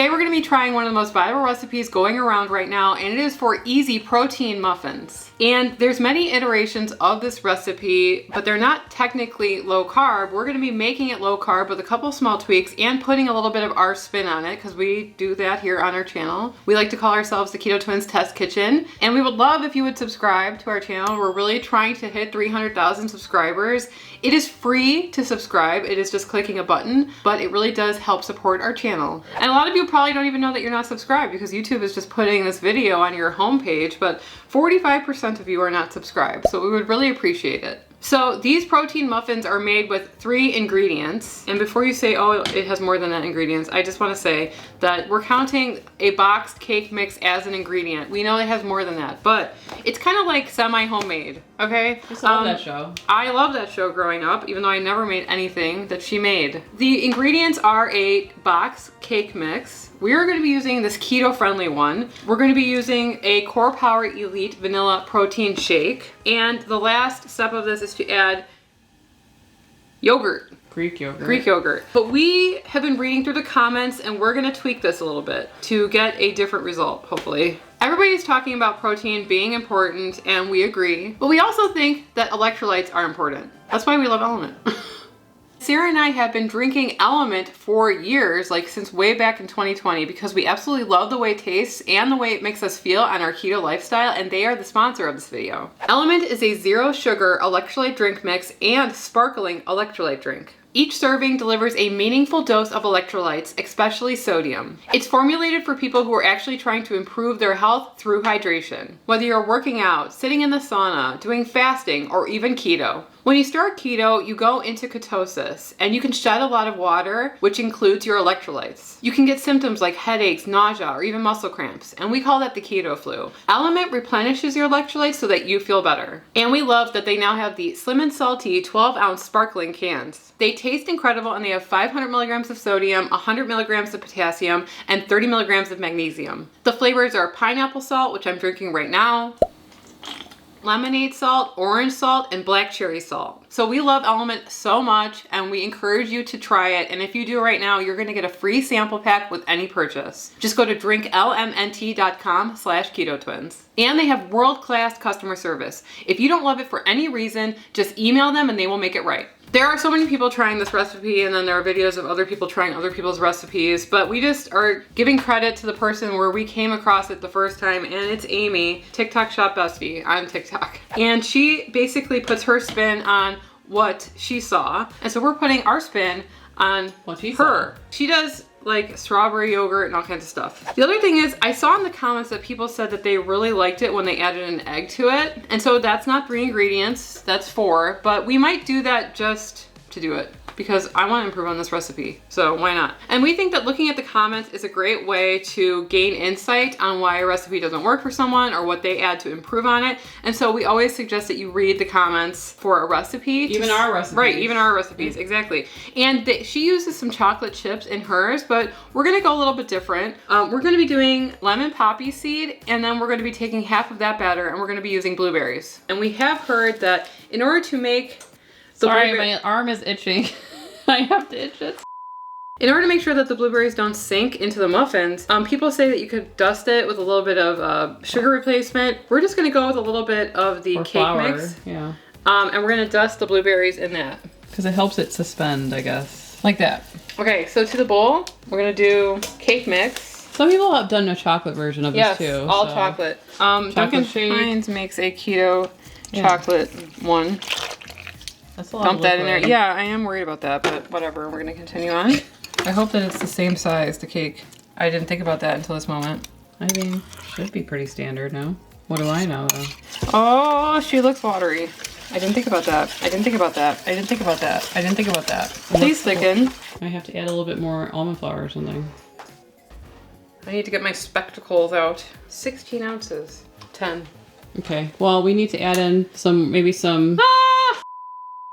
Today we're going to be trying one of the most viral recipes going around right now, and it is for easy protein muffins. And there's many iterations of this recipe, but they're not technically low carb. We're going to be making it low carb with a couple small tweaks and putting a little bit of our spin on it, because we do that here on our channel. We like to call ourselves the Keto Twins Test Kitchen, and we would love if you would subscribe to our channel. We're really trying to hit 300,000 subscribers. It is free to subscribe. It is just clicking a button, but it really does help support our channel. And a lot of you probably don't even know that you're not subscribed because YouTube is just putting this video on your homepage, but 45% of you are not subscribed, so we would really appreciate it. So these protein muffins are made with 3 ingredients. And before you say, oh, it has more than that ingredients, I just want to say that we're counting a boxed cake mix as an ingredient. We know it has more than that, but it's kind of like semi-homemade, okay? I just love that show. I love that show growing up, even though I never made anything that she made. The ingredients are a boxed cake mix. We are going to be using this keto-friendly one. We're going to be using a Core Power Elite Vanilla Protein Shake. And the last step of this is to add yogurt. Greek yogurt. Greek yogurt. But we have been reading through the comments and we're going to tweak this a little bit to get a different result, hopefully. Everybody's talking about protein being important, and we agree. But we also think that electrolytes are important. That's why we love Element. Sarah and I have been drinking Element for years, like since way back in 2020, because we absolutely love the way it tastes and the way it makes us feel on our keto lifestyle, and they are the sponsor of this video. Element is a zero sugar electrolyte drink mix and sparkling electrolyte drink. Each serving delivers a meaningful dose of electrolytes, especially sodium. It's formulated for people who are actually trying to improve their health through hydration. Whether you're working out, sitting in the sauna, doing fasting, or even keto. When you start keto, you go into ketosis, and you can shed a lot of water, which includes your electrolytes. You can get symptoms like headaches, nausea, or even muscle cramps, and we call that the keto flu. Element replenishes your electrolytes so that you feel better. And we love that they now have the slim and salty 12-ounce sparkling cans. They taste incredible, and they have 500 milligrams of sodium, 100 milligrams of potassium, and 30 milligrams of magnesium. The flavors are pineapple salt, which I'm drinking right now, lemonade salt, orange salt, and black cherry salt. So we love Element so much, and we encourage you to try it. And if you do right now, you're gonna get a free sample pack with any purchase. Just go to drinklmnt.com/ketotwins. And they have world-class customer service. If you don't love it for any reason, just email them and they will make it right. There are so many people trying this recipe, and then there are videos of other people trying other people's recipes, but we just are giving credit to the person where we came across it the first time, and it's Amy, TikTok Shop Bestie on TikTok. And she basically puts her spin on what she saw, and so we're putting our spin on what she her. saw. She does like strawberry yogurt and all kinds of stuff. The other thing is, I saw in the comments that people said that they really liked it when they added an egg to it. And so that's not 3 ingredients, that's 4, but we might do that just to do it, because I want to improve on this recipe, so why not? And we think that looking at the comments is a great way to gain insight on why a recipe doesn't work for someone or what they add to improve on it. And so we always suggest that you read the comments for a recipe. Even our recipes. Right, even our recipes, exactly. And she uses some chocolate chips in hers, but we're gonna go a little bit different. We're gonna be doing lemon poppy seed, and then we're gonna be taking half of that batter and we're gonna be using blueberries. And we have heard that in order to make Sorry, my arm is itching. I have to itch it. In order to make sure that the blueberries don't sink into the muffins, people say that you could dust it with a little bit of sugar replacement. We're just gonna go with a little bit of the cake flour mix. Yeah. And we're gonna dust the blueberries in that. Because it helps it suspend, I guess. Like that. Okay, so to the bowl, we're gonna do cake mix. Some people have done a chocolate version of this too. Yes, all chocolate. Duncan Hines makes a keto chocolate one. That's a lot Dump of that in there. liquid. Yeah, I am worried about that, but whatever. We're gonna continue on. I hope that it's the same size, the cake. I didn't think about that until this moment. I mean, should be pretty standard, no? What do I know, though? Oh, she looks watery. I didn't think about that. I didn't think about that. I didn't think about that. I didn't think about that. Please thicken. I have to add a little bit more almond flour or something. I need to get my spectacles out. 16 ounces. 10. Okay, well, we need to add in maybe some...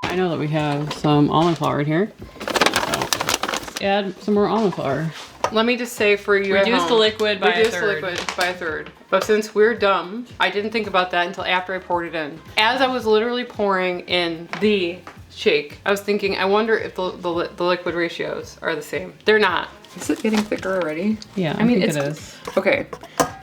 I know that we have some almond flour in here. So let's add some more almond flour. Let me just say for you Reduce at home, the liquid by a reduce third. the liquid by a third. But since we're dumb, I didn't think about that until after I poured it in. As I was literally pouring in the shake, I was thinking, I wonder if the liquid ratios are the same. They're not. Is it getting thicker already? Yeah, I mean, think it is. Okay.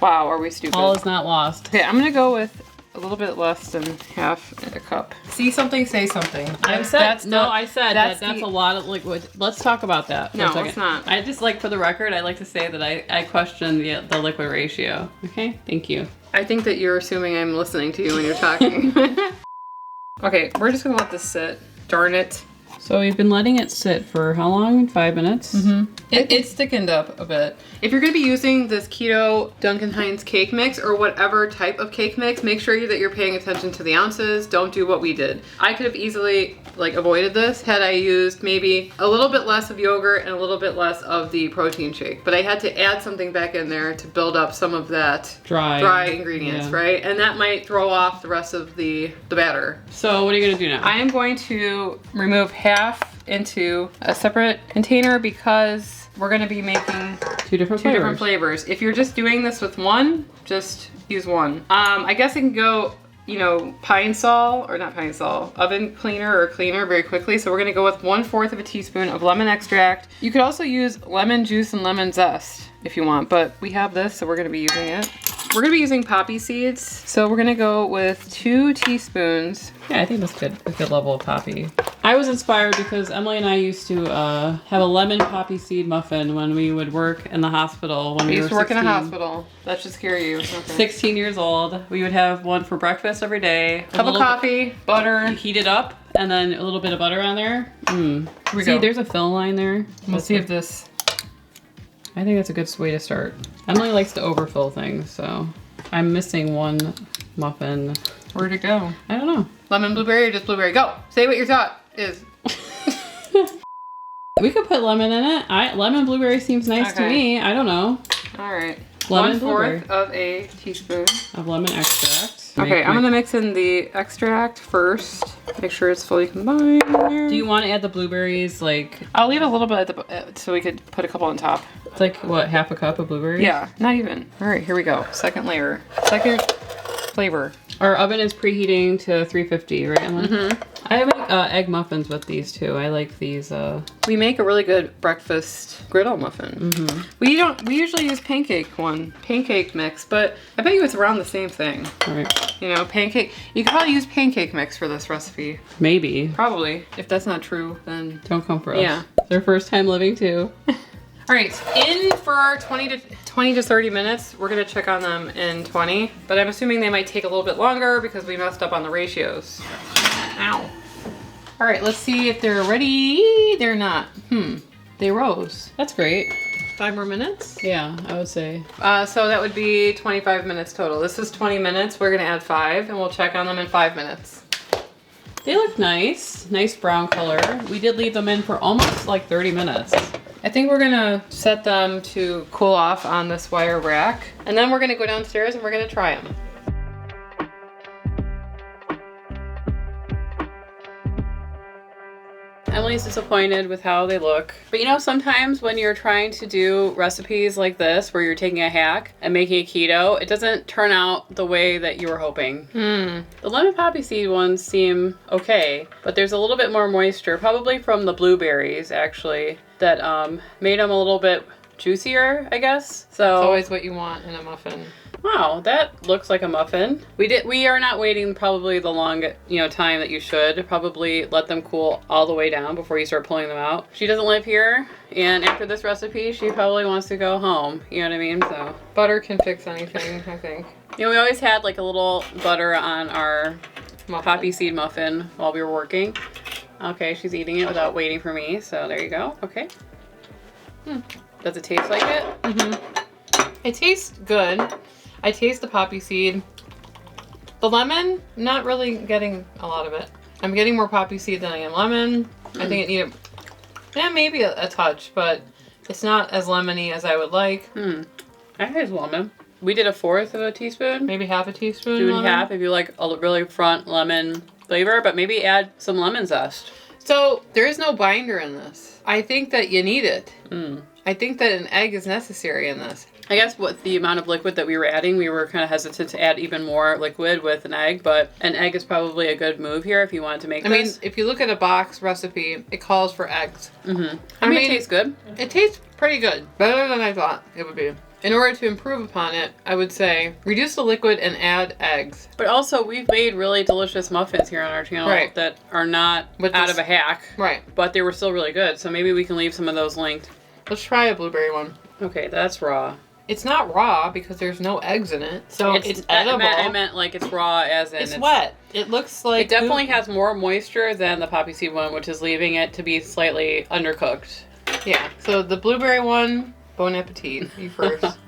Wow, are we stupid? All is not lost. Okay, I'm gonna go with a little bit less than half a cup. See something, say something. I said that's that's a lot of liquid. Let's talk about that for a No, second. it's not. I just like, for the record, I like to say that I question the liquid ratio. Okay, thank you. I think that you're assuming I'm listening to you when you're talking. Okay, we're just gonna let this sit. Darn it. So we've been letting it sit for how long? 5 minutes? Mm-hmm. It's thickened up a bit. If you're gonna be using this Keto Duncan Hines cake mix or whatever type of cake mix, make sure that you're paying attention to the ounces. Don't do what we did. I could have easily avoided this had I used maybe a little bit less of yogurt and a little bit less of the protein shake. But I had to add something back in there to build up some of that dry ingredients, right? And that might throw off the rest of the batter. So what are you gonna do now? I am going to remove half into a separate container because we're going to be making two different flavors. If you're just doing this with one, just use one. I guess it can go, oven cleaner or cleaner very quickly. So we're going to go with 1/4 of a teaspoon of lemon extract. You could also use lemon juice and lemon zest if you want, but we have this, so we're going to be using it. We're going to be using poppy seeds. So we're going to go with 2 teaspoons. Yeah, I think that's good. A good level of poppy. I was inspired because Emily and I used to have a lemon poppy seed muffin when we would work in the hospital when we used were to work 16. in a hospital. That should scare you. Okay. 16 years old. We would have one for breakfast every day. Cup of coffee, butter. Heat it up, and then a little bit of butter on there. Here we See, go. there's a fill line there. Let's see if this... I think that's a good way to start. Emily likes to overfill things, so I'm missing one muffin. Where'd it go? I don't know. Lemon blueberry or just blueberry? Go! Say what your thought is. We could put lemon in it. Lemon blueberry seems nice to me. I don't know. All right. Lemon 1/4 of a teaspoon of lemon extract. Okay, I'm gonna mix in the extract first. Make sure it's fully combined in there. Do you want to add the blueberries? I'll leave a little bit at the, so we could put a couple on top. It's like, what, half a cup of blueberries? Yeah, not even. All right, here we go. Second layer. Second flavor. Our oven is preheating to 350, right, Emily? Mm-hmm. I make egg muffins with these too. I like these. We make a really good breakfast griddle muffin. Mm-hmm. We usually use pancake mix, but I bet you it's around the same thing. All right. Pancake. You could probably use pancake mix for this recipe. Maybe. Probably. If that's not true, then don't come for us. Yeah. It's their first time living too. All right, in for 20 to 30 minutes. We're gonna check on them in 20, but I'm assuming they might take a little bit longer because we messed up on the ratios. Ow. All right, let's see if they're ready. They're not. They rose. That's great. 5 more minutes? Yeah, I would say. So that would be 25 minutes total. This is 20 minutes. We're gonna add 5 and we'll check on them in 5 minutes. They look nice. Nice brown color. We did leave them in for almost like 30 minutes. I think we're gonna set them to cool off on this wire rack, and then we're gonna go downstairs and we're gonna try them. Emily's disappointed with how they look. But sometimes when you're trying to do recipes like this, where you're taking a hack and making a keto, it doesn't turn out the way that you were hoping. The lemon poppy seed ones seem okay, but there's a little bit more moisture, probably from the blueberries actually, that made them a little bit juicier, I guess. So it's always what you want in a muffin. Wow, that looks like a muffin. We are not waiting probably the long time that you should. Probably let them cool all the way down before you start pulling them out. She doesn't live here, and after this recipe, she probably wants to go home. You know what I mean? So butter can fix anything, I think. We always had like a little butter on our poppy seed muffin while we were working. Okay, she's eating it without waiting for me, so there you go. Okay. Does it taste like it? Mm-hmm. It tastes good. I taste the poppy seed. The lemon, not really getting a lot of it. I'm getting more poppy seed than I am lemon. I think it needed, maybe a touch, but it's not as lemony as I would like. I think it's lemon. We did 1/4 of a teaspoon. Maybe half a teaspoon. Do half if you like a really front lemon flavor, but maybe add some lemon zest. So there is no binder in this. I think that you need it. I think that an egg is necessary in this. I guess with the amount of liquid that we were adding, we were kind of hesitant to add even more liquid with an egg, but an egg is probably a good move here if you wanted to make this. I mean, if you look at a box recipe, it calls for eggs. Mm-hmm. I mean, it tastes good. It tastes pretty good. Better than I thought it would be. In order to improve upon it, I would say reduce the liquid and add eggs. But also, we've made really delicious muffins here on our channel that are not out of a hack. Right. But they were still really good, so maybe we can leave some of those linked. Let's try a blueberry one. Okay, that's raw. It's not raw because there's no eggs in it, so it's edible. I meant like it's raw as in it's wet. It looks like it definitely has more moisture than the poppy seed one, which is leaving it to be slightly undercooked. Yeah. So the blueberry one, bon appetit. You first.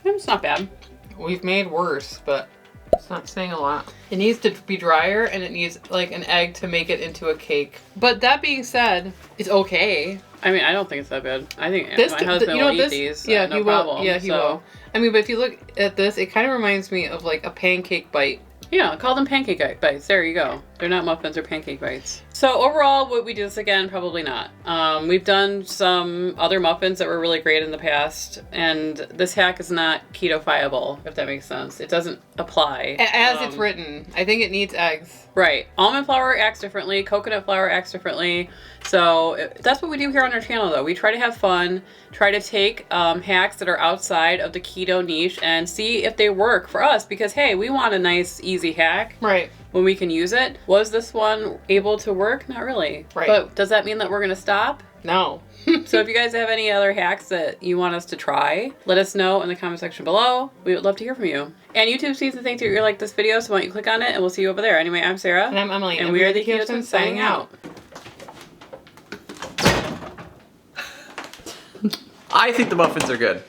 It's not bad. We've made worse, but it's not saying a lot. It needs to be drier, and it needs like an egg to make it into a cake. But that being said, it's okay. I mean, I don't think it's that bad. I think my husband will eat these. Yeah, no problem. Yeah, he will. I mean, but if you look at this, it kind of reminds me of like a pancake bite. Yeah, call them pancake bites. There you go. They're not muffins, they're pancake bites. So overall, would we do this again? Probably not. We've done some other muffins that were really great in the past, and this hack is not keto-fiable, if that makes sense. It doesn't apply. As it's written. I think it needs eggs. Right. Almond flour acts differently. Coconut flour acts differently. So that's what we do here on our channel, though. We try to have fun, try to take hacks that are outside of the keto niche and see if they work for us, because, hey, we want a nice, easy hack. Right. When we can use it. Was this one able to work? Not really. Right. But does that mean that we're going to stop? No. So if you guys have any other hacks that you want us to try, let us know in the comment section below. We would love to hear from you. And YouTube sees and thinks that you like this video, so why don't you click on it, and we'll see you over there. Anyway, I'm Sarah. And I'm Emily. And we are the Keto Twins signing out. I think the muffins are good.